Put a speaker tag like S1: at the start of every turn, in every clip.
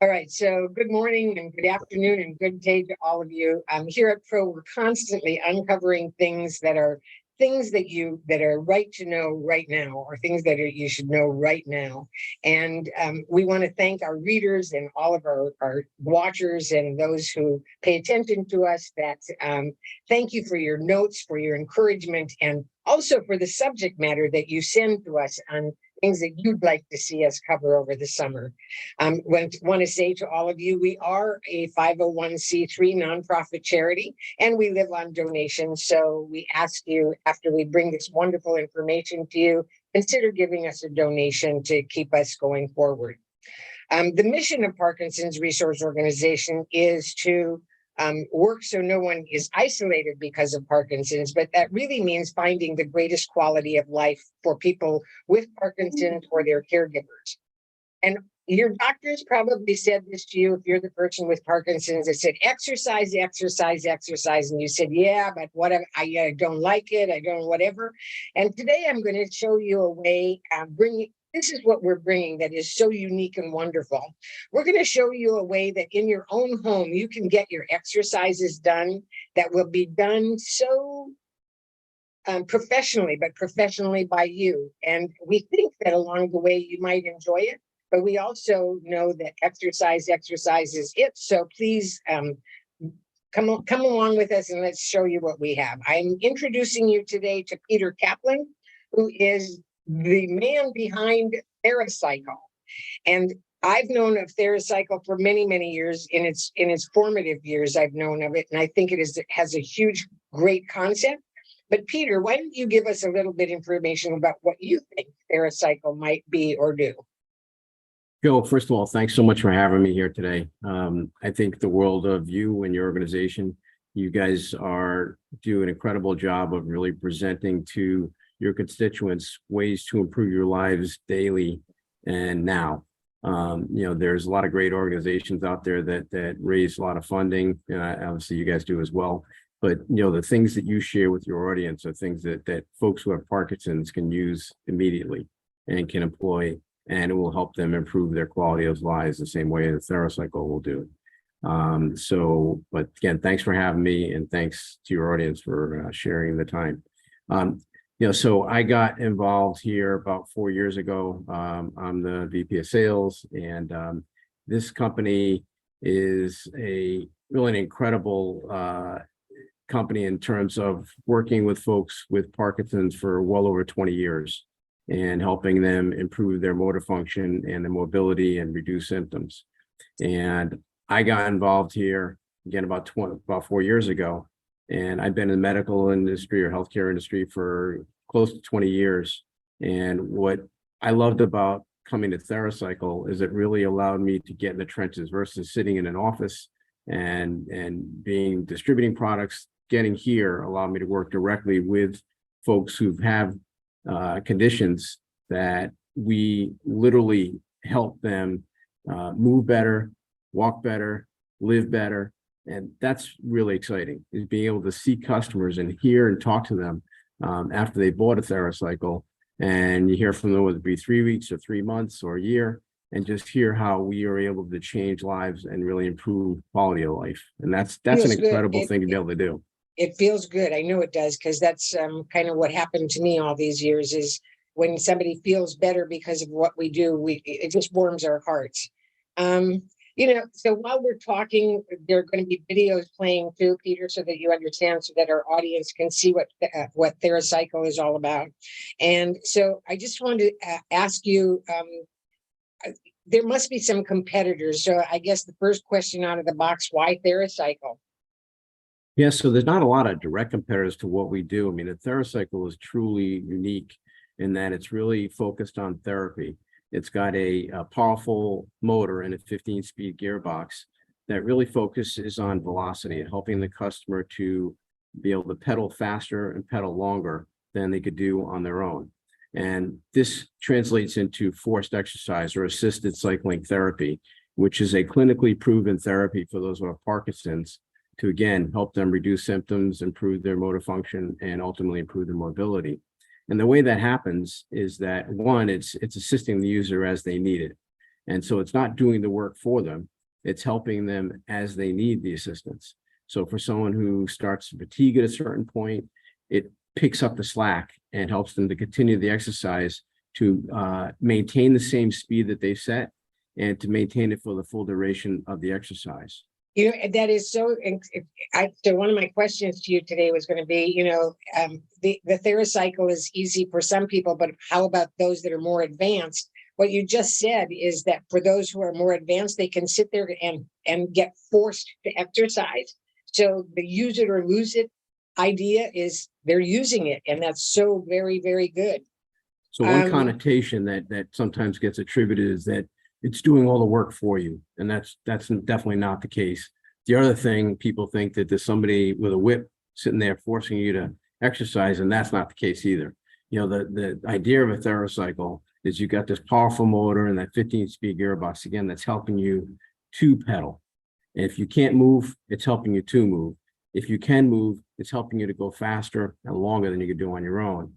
S1: All right, so good morning and good afternoon and good day to all of you. Here at Pro, we're constantly uncovering things that are right to know right now, or things that you should know right now. And we want to thank our readers and all of our watchers and those who pay attention to us. Thank you for your notes, for your encouragement, and also for the subject matter that you send to us on things that you'd like to see us cover over the summer. Want to say to all of you, we are a 501c3 nonprofit charity, and we live on donations. So we ask you, after we bring this wonderful information to you, consider giving us a donation to keep us going forward. The mission of Parkinson's Resource Organization is to work so no one is isolated because of Parkinson's, but that really means finding the greatest quality of life for people with Parkinson's or their caregivers. And your doctors probably said this to you if you're the person with Parkinson's. They said, exercise, exercise, exercise. And you said, yeah, but whatever, I don't like it. I don't whatever. And today I'm going to show you a way, this is what we're bringing that is so unique and wonderful. We're going to show you a way that in your own home, you can get your exercises done that will be done so professionally, but professionally by you. And we think that along the way, you might enjoy it. But we also know that exercise is it. So please come along with us and let's show you what we have. I'm introducing you today to Peter Kaplan, who is the man behind Theracycle. And I've known of Theracycle for many, many years. In its formative years, I've known of it. And I think it has a huge, great concept. But Peter, why don't you give us a little bit of information about what you think Theracycle might be or do?
S2: Joe, first of all, thanks so much for having me here today. I think the world of you and your organization. You guys do an incredible job of really presenting to your constituents ways to improve your lives daily and now. There's a lot of great organizations out there that raise a lot of funding. Obviously, you guys do as well. But the things that you share with your audience are things that folks who have Parkinson's can use immediately and can employ. And it will help them improve their quality of lives the same way that Theracycle will do. But again, thanks for having me, and thanks to your audience for sharing the time. So I got involved here about 4 years ago. I'm the VP of Sales, and this company is really an incredible company in terms of working with folks with Parkinson's for well over 20 years. And helping them improve their motor function and their mobility and reduce symptoms. And I got involved here again about 4 years ago, and I've been in the medical industry or healthcare industry for close to 20 years. And what I loved about coming to Theracycle is it really allowed me to get in the trenches versus sitting in an office and distributing products. Getting here allowed me to work directly with folks who have conditions that we literally help them move better, walk better, live better. And that's really exciting, is being able to see customers and hear and talk to them after they bought a Theracycle. And you hear from them, whether it be 3 weeks or 3 months or a year, and just hear how we are able to change lives and really improve quality of life. And that's an incredible thing to be able to do.
S1: It feels good. I know it does, because that's kind of what happened to me all these years, is when somebody feels better because of what we do, it just warms our hearts. So while we're talking, there are going to be videos playing too, Peter, so that you understand, so that our audience can see what Theracycle is all about. And so I just wanted to ask you, there must be some competitors. So I guess the first question out of the box, why Theracycle?
S2: Yeah, so there's not a lot of direct competitors to what we do. I mean, the Theracycle is truly unique in that it's really focused on therapy. It's got a powerful motor and a 15-speed gearbox that really focuses on velocity and helping the customer to be able to pedal faster and pedal longer than they could do on their own. And this translates into forced exercise or assisted cycling therapy, which is a clinically proven therapy for those who have Parkinson's, to again help them reduce symptoms, improve their motor function, and ultimately improve their mobility. And the way that happens is that, one, it's assisting the user as they need it. And so it's not doing the work for them. It's helping them as they need the assistance. So for someone who starts to fatigue at a certain point, it picks up the slack and helps them to continue the exercise to maintain the same speed that they set and to maintain it for the full duration of the exercise.
S1: You know, that is so. So one of my questions to you today was going to be, the Theracycle is easy for some people, but how about those that are more advanced? What you just said is that for those who are more advanced, they can sit there and get forced to exercise. So the use it or lose it idea is they're using it, and that's so very, very good.
S2: So one connotation that sometimes gets attributed is that it's doing all the work for you, and that's definitely not the case. The other thing, people think that there's somebody with a whip sitting there forcing you to exercise, and that's not the case either. The idea of a Theracycle is you got this powerful motor and that 15-speed gearbox, again, that's helping you to pedal. And if you can't move, it's helping you to move. If you can move, it's helping you to go faster and longer than you could do on your own.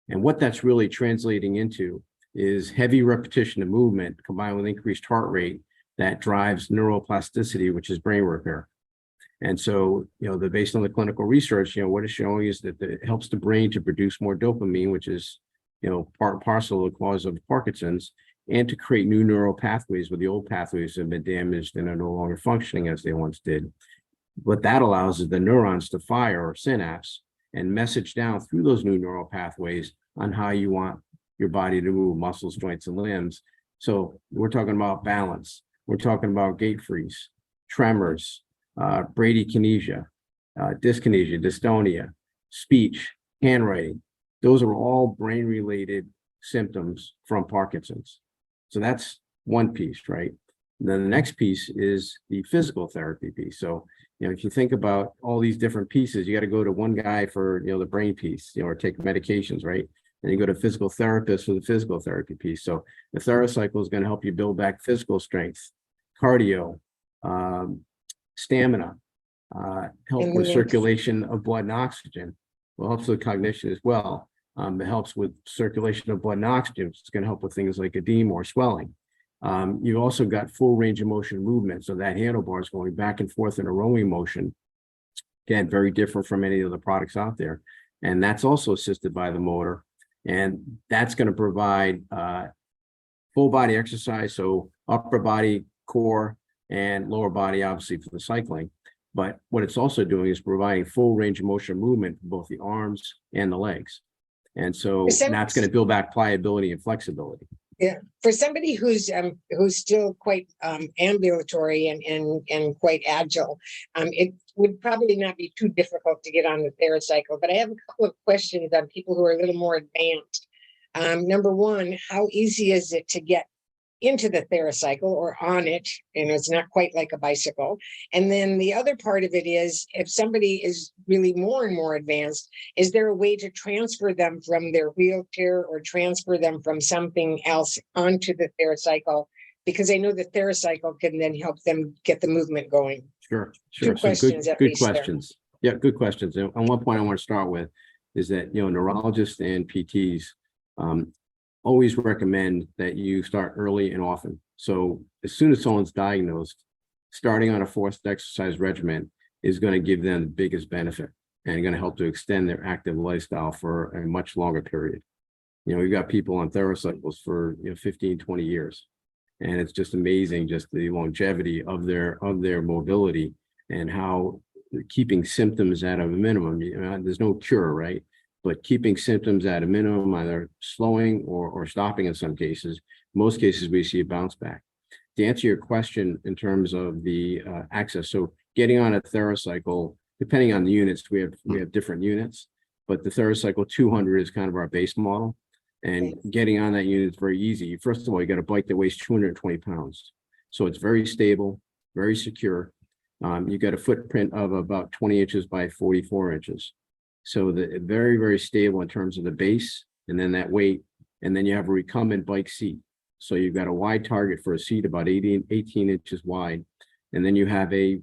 S2: And what that's really translating into is heavy repetition of movement combined with increased heart rate that drives neuroplasticity, which is brain repair. And so, based on the clinical research, what it's showing is that it helps the brain to produce more dopamine, which is, part and parcel of the cause of Parkinson's, and to create new neural pathways where the old pathways have been damaged and are no longer functioning as they once did. What that allows is the neurons to fire, or synapse, and message down through those new neural pathways on how you want your body to move, muscles, joints, and limbs. So we're talking about balance. We're talking about gait freeze, tremors, bradykinesia, dyskinesia, dystonia, speech, handwriting. Those are all brain-related symptoms from Parkinson's. So that's one piece, right? And then the next piece is the physical therapy piece. So, if you think about all these different pieces, you got to go to one guy for, the brain piece, or take medications, right? And you go to physical therapist for the physical therapy piece. So the Theracycle is going to help you build back physical strength, cardio, stamina, help with circulation of blood and oxygen. Well, helps with cognition as well. It helps with circulation of blood and oxygen. It's going to help with things like edema or swelling. You've also got full range of motion movement. So that handlebar is going back and forth in a rowing motion. Again, very different from any of the products out there. And that's also assisted by the motor. And that's going to provide full body exercise. So upper body, core, and lower body, obviously, for the cycling. But what it's also doing is providing full range of motion movement for both the arms and the legs. And so that's going to build back pliability and flexibility.
S1: Yeah, for somebody who's still quite ambulatory and quite agile, it would probably not be too difficult to get on the Theracycle. But I have a couple of questions on people who are a little more advanced. Number one, how easy is it to get into the Theracycle or on it? It's not quite like a bicycle. And then the other part of it is, if somebody is really more and more advanced, is there a way to transfer them from their wheelchair or transfer them from something else onto the Theracycle? Because I know the Theracycle can then help them get the movement going.
S2: Sure.
S1: Two questions,
S2: good questions. There. Yeah, good questions. And one point I want to start with is that, neurologists and PTs always recommend that you start early and often. So as soon as someone's diagnosed, starting on a forced exercise regimen is going to give them the biggest benefit and going to help to extend their active lifestyle for a much longer period. We've got people on Theracycles for 15, 20 years. And it's just amazing, just the longevity of their mobility and how keeping symptoms at a minimum. There's no cure, right? But keeping symptoms at a minimum, either slowing or stopping in some cases. Most cases, we see a bounce back. To answer your question in terms of the access, so getting on a Theracycle, depending on the units, we have different units, but the Theracycle 200 is kind of our base model. And getting on that unit is very easy. First of all, you got a bike that weighs 220 pounds. So it's very stable, very secure. You got a footprint of about 20 inches by 44 inches. So the very, very stable in terms of the base and then that weight. And then you have a recumbent bike seat. So you've got a wide target for a seat, about 18 inches wide. And then you have a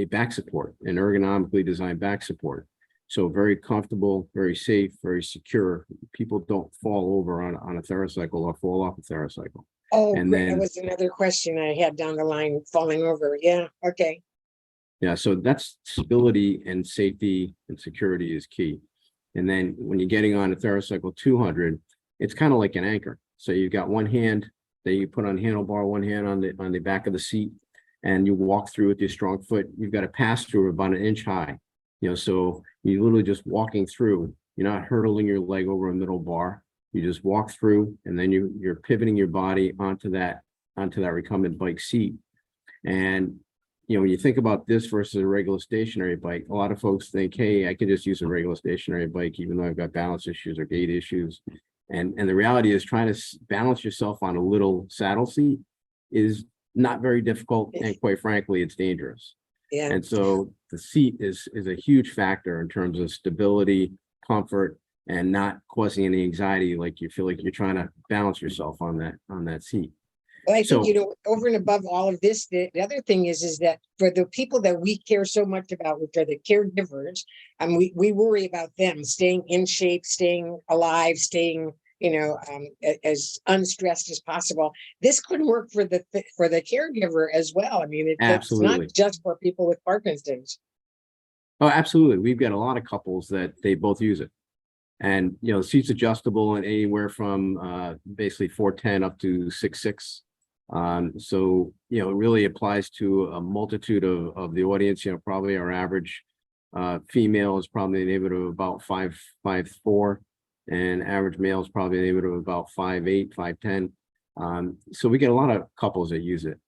S2: back support, an ergonomically designed back support. So very comfortable, very safe, very secure. People don't fall over on a Theracycle or fall off a Theracycle.
S1: Oh,
S2: And
S1: great. That
S2: then,
S1: was another question I had down the line, falling over. Yeah. Okay.
S2: yeah, so that's stability and safety and security is key. And then when you're getting on a Theracycle 200, it's kind of like an anchor. So you've got one hand that you put on the handlebar, one hand on the back of the seat, and you walk through with your strong foot. You've got a pass through about an inch high. So you're literally just walking through. You're not hurtling your leg over a middle bar. You just walk through, and then you're pivoting your body onto that recumbent bike seat. And when you think about this versus a regular stationary bike, a lot of folks think, hey, I can just use a regular stationary bike, even though I've got balance issues or gait issues. And the reality is trying to balance yourself on a little saddle seat is not very difficult. And quite frankly, it's dangerous.
S1: Yeah.
S2: And so the seat is a huge factor in terms of stability, comfort, and not causing any anxiety, like you feel like you're trying to balance yourself on that seat.
S1: Well, I think,
S2: So
S1: over and above all of this, the other thing is that for the people that we care so much about, which are the caregivers, we worry about them staying in shape, staying alive, staying, as unstressed as possible. This could work for the caregiver as well. I mean, it's not
S2: absolutely.
S1: just for people with Parkinson's.
S2: Oh, absolutely. We've got a lot of couples that they both use it. And, the seat's adjustable and anywhere from basically 410 up to 6'6". So, it really applies to a multitude of the audience. Probably our average female is probably in the neighborhood of about 5'4", and average male is probably in the neighborhood of about 5'8", 5'10". So we get a lot of couples that use it.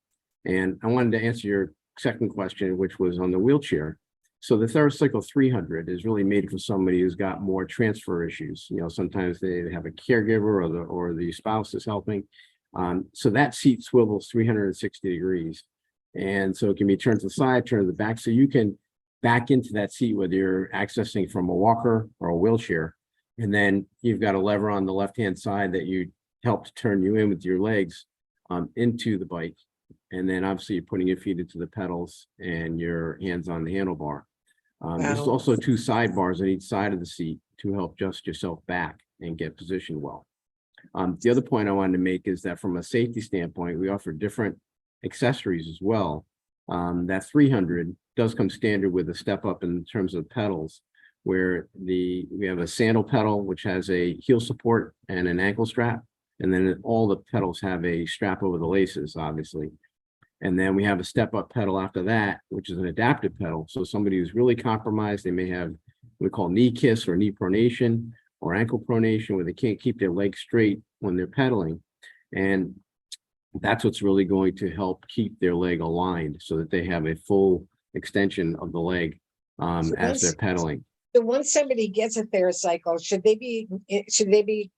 S2: And I wanted to answer your second question, which was on the wheelchair. So the Theracycle 300 is really made for somebody who's got more transfer issues. Sometimes they have a caregiver or the spouse is helping. So that seat swivels 360 degrees. And so it can be turned to the side, turned to the back. So you can back into that seat, whether you're accessing from a walker or a wheelchair. And then you've got a lever on the left-hand side that you help to turn you in with your legs into the bike. And then obviously you're putting your feet into the pedals and your hands on the handlebar. There's also two sidebars on each side of the seat to help adjust yourself back and get positioned well. The other point I wanted to make is that from a safety standpoint, we offer different accessories as well. That 300 does come standard with a step up in terms of pedals, where we have a sandal pedal, which has a heel support and an ankle strap. And then all the pedals have a strap over the laces, obviously. And then we have a step-up pedal after that, which is an adaptive pedal. So somebody who's really compromised, they may have what we call knee kiss or knee pronation or ankle pronation, where they can't keep their legs straight when they're pedaling. And that's what's really going to help keep their leg aligned so that they have a full extension of the leg as they're pedaling.
S1: So once somebody gets a Theracycle, should they be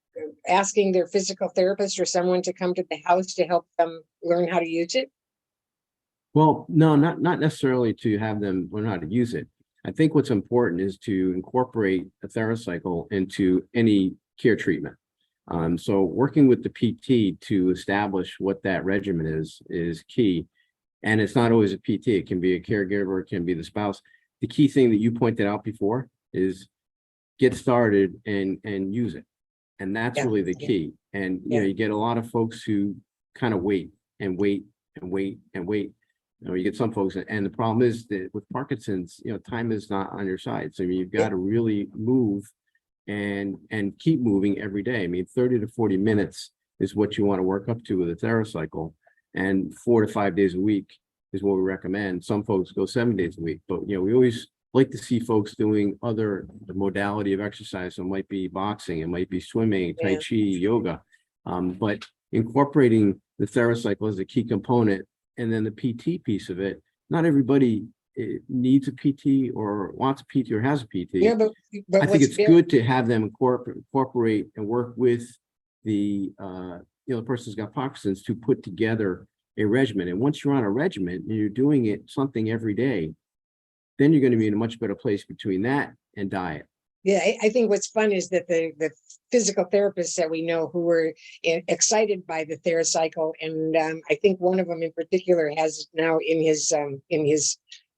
S1: asking their physical therapist or someone to come to the house to help them learn how to use it?
S2: Well, no, not necessarily to have them learn how to use it. I think what's important is to incorporate a Theracycle into any care treatment. So working with the PT to establish what that regimen is key. And it's not always a PT. It can be a caregiver, it can be the spouse. The key thing that you pointed out before is get started and use it. And that's really the key. And you get a lot of folks who kind of wait and wait and wait and wait. You get some folks, and the problem is that with Parkinson's, time is not on your side. So you've got to really move and keep moving every day. I mean, 30 to 40 minutes is what you want to work up to with a Theracycle, and 4 to 5 days a week is what we recommend. Some folks go 7 days a week, but we always like to see folks doing the modality of exercise. So it might be boxing, it might be swimming, Tai Chi, yoga, but incorporating the Theracycle is a key component. And then the PT piece of it, not everybody needs a PT or wants a PT or has a PT.
S1: Yeah, but
S2: I think it's good to have them incorporate and work with the person who's got Parkinson's to put together a regimen. And once you're on a regimen and you're doing something every day, then you're going to be in a much better place between that and diet.
S1: Yeah, I think what's fun is that the physical therapists that we know who were excited by the Theracycle, and I think one of them in particular has now in his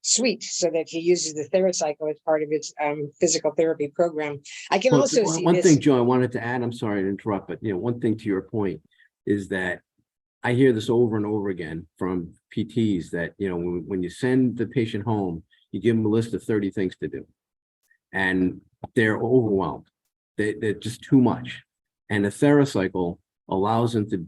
S1: suite, so that he uses the Theracycle as part of his physical therapy program. I can also see
S2: one thing, Joe, I wanted to add. I'm sorry to interrupt, but one thing to your point is that I hear this over and over again from PTs that, when you send the patient home, you give them a list of 30 things to do, and they're overwhelmed. They're just too much. And the Theracycle allows them to,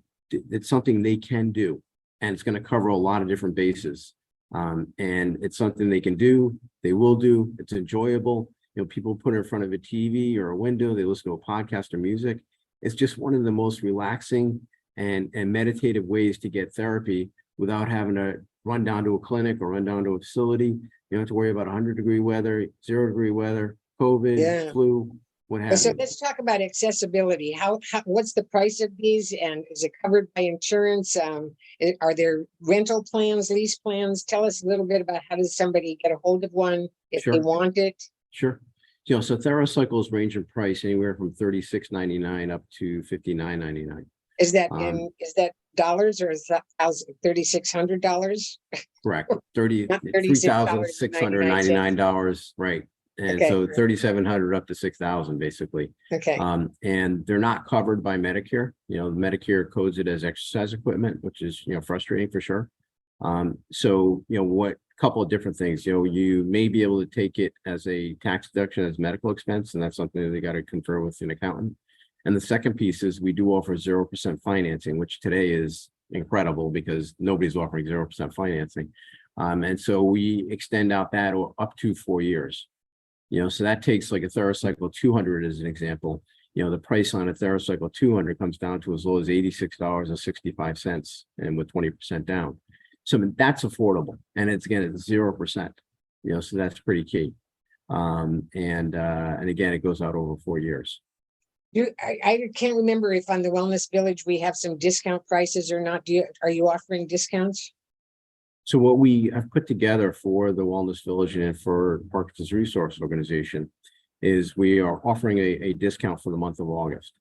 S2: it's something they can do, and it's going to cover a lot of different bases. And it's something they can do, they will do, it's enjoyable. People put it in front of a TV or a window, they listen to a podcast or music. It's just one of the most relaxing and meditative ways to get therapy without having to run down to a clinic or run down to a facility. You don't have to worry about 100-degree weather, 0-degree weather, COVID, flu, what have
S1: So
S2: you.
S1: let's talk about accessibility. How what's the price of these, and is it covered by insurance? Are there rental plans, lease plans? Tell us a little bit about how does somebody get a hold of one if they want it?
S2: Sure. So Theracycles range in price anywhere from $36.99 up to $59.99.
S1: Is that dollars, or is that $3,600?
S2: Correct. $3,699, right. And so 3,700 up to 6,000 basically.
S1: Okay.
S2: And they're not covered by Medicare. Medicare codes it as exercise equipment, which is, frustrating for sure. So, what couple of different things, you may be able to take it as a tax deduction as medical expense, and that's something that they got to confer with an accountant. And the second piece is we do offer 0% financing, which today is incredible because nobody's offering 0% financing. And so we extend out that up to 4 years. So that takes like a Theracycle 200 as an example. The price on a Theracycle 200 comes down to as low as $86.65, and with 20% down. So that's affordable, and it's 0%. So that's pretty key. And again, it goes out over 4 years.
S1: I can't remember if on the Wellness Village we have some discount prices or not. Are you offering discounts?
S2: So what we have put together for the Wellness Village and for Parkinson's Resource Organization is we are offering a discount for the month of August.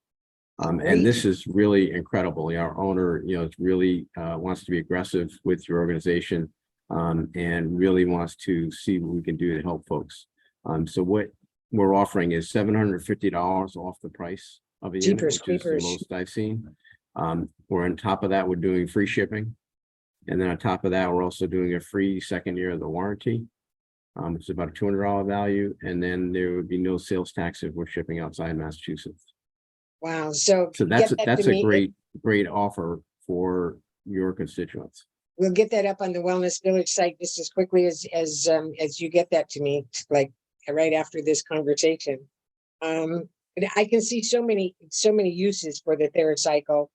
S2: And this is really incredible. Our owner, really wants to be aggressive with your organization, and really wants to see what we can do to help folks. So what we're offering is $750 off the price of a unit, which is the most I've seen. We're on top of that, we're doing free shipping. And then on top of that, we're also doing a free second year of the warranty, which is about a $200 value. And then there would be no sales tax if we're shipping outside Massachusetts.
S1: Wow. So
S2: that's a great offer for your constituents.
S1: We'll get that up on the Wellness Village site just as quickly as you get that to me, like right after this conversation. I can see so many uses for the Theracycle.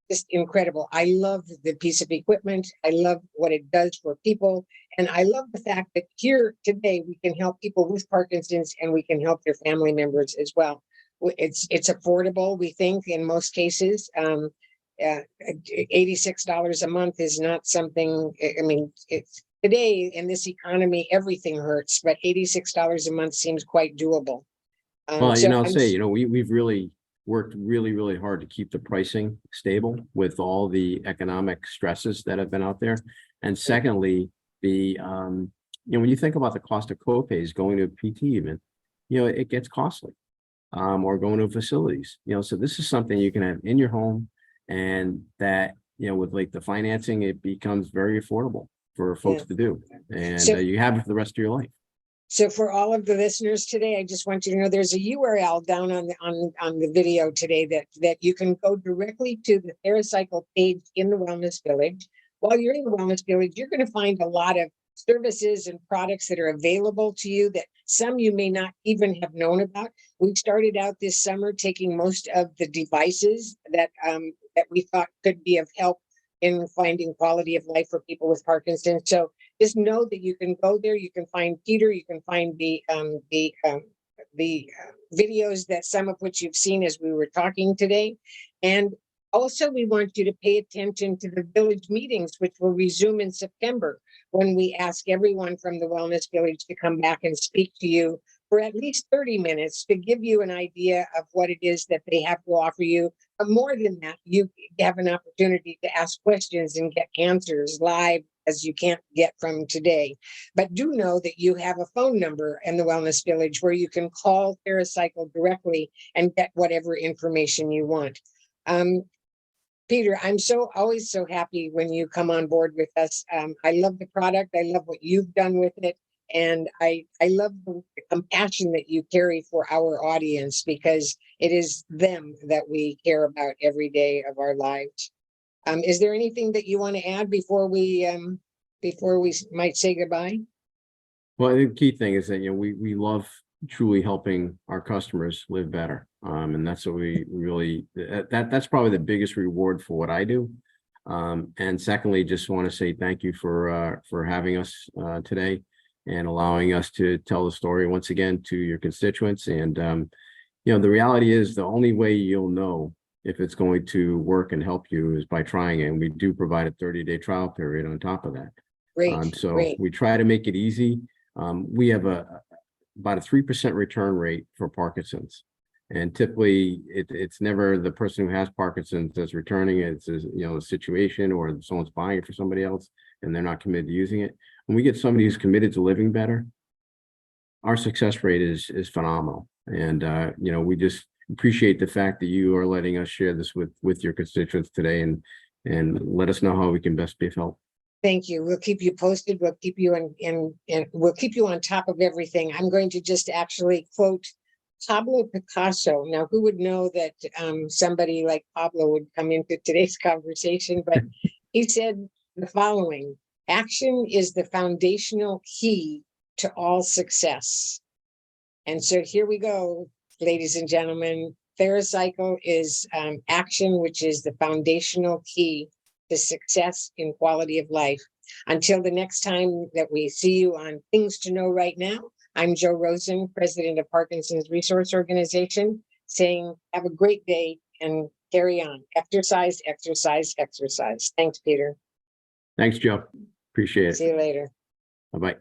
S1: Just incredible. I love the piece of equipment. I love what it does for people. And I love the fact that here today we can help people with Parkinson's, and we can help their family members as well. It's affordable, we think, in most cases. $86 a month is not something, it's today in this economy, everything hurts, but $86 a month seems quite doable.
S2: Well, we've really worked really hard to keep the pricing stable with all the economic stresses that have been out there. And secondly, when you think about the cost of co-pays going to a PT even, it gets costly, or going to facilities, so this is something you can have in your home, and that, with like the financing, it becomes very affordable for folks to do, and you have it for the rest of your life.
S1: So for all of the listeners today, I just want you to know there's a URL down on the video today that you can go directly to the Theracycle page in the Wellness Village. While you're in the Wellness Village, you're going to find a lot of services and products that are available to you that some you may not even have known about. We started out this summer taking most of the devices that we thought could be of help in finding quality of life for people with Parkinson's. So just know that you can go there. You can find Peter. You can find the videos that some of which you've seen as we were talking today. And also, we want you to pay attention to the village meetings, which will resume in September, when we ask everyone from the Wellness Village to come back and speak to you for at least 30 minutes to give you an idea of what it is that they have to offer you. But more than that, you have an opportunity to ask questions and get answers live, as you can't get from today. But do know that you have a phone number in the Wellness Village where you can call Theracycle directly and get whatever information you want. Peter, I'm always so happy when you come on board with us. I love the product. I love what you've done with it. And I love the compassion that you carry for our audience, because it is them that we care about every day of our lives. Is there anything that you want to add before we might say goodbye?
S2: Well, I think the key thing is that, we love truly helping our customers live better. And that's what we really, that's probably the biggest reward for what I do. And secondly, just want to say thank you for having us today and allowing us to tell the story once again to your constituents. And, the reality is the only way you'll know if it's going to work and help you is by trying it. And we do provide a 30-day trial period on top of that.
S1: Great.
S2: We try to make it easy. We have about a 3% return rate for Parkinson's. And typically it's never the person who has Parkinson's that's returning it. It's a situation, or someone's buying it for somebody else and they're not committed to using it. When we get somebody who's committed to living better, our success rate is phenomenal. And we just appreciate the fact that you are letting us share this with your constituents today, and let us know how we can best be of help.
S1: Thank you. We'll keep you posted. We'll keep you we'll keep you on top of everything. I'm going to just actually quote Pablo Picasso. Now, who would know that somebody like Pablo would come into today's conversation? But he said the following: action is the foundational key to all success. And so here we go, ladies and gentlemen. Theracycle is action, which is the foundational key to success in quality of life. Until the next time that we see you on Things to Know Right Now, I'm Jo Rosen, president of Parkinson's Resource Organization, saying have a great day and carry on. Exercise, exercise, exercise. Thanks, Peter.
S2: Thanks, Joe. Appreciate it.
S1: See you later.
S2: Bye-bye.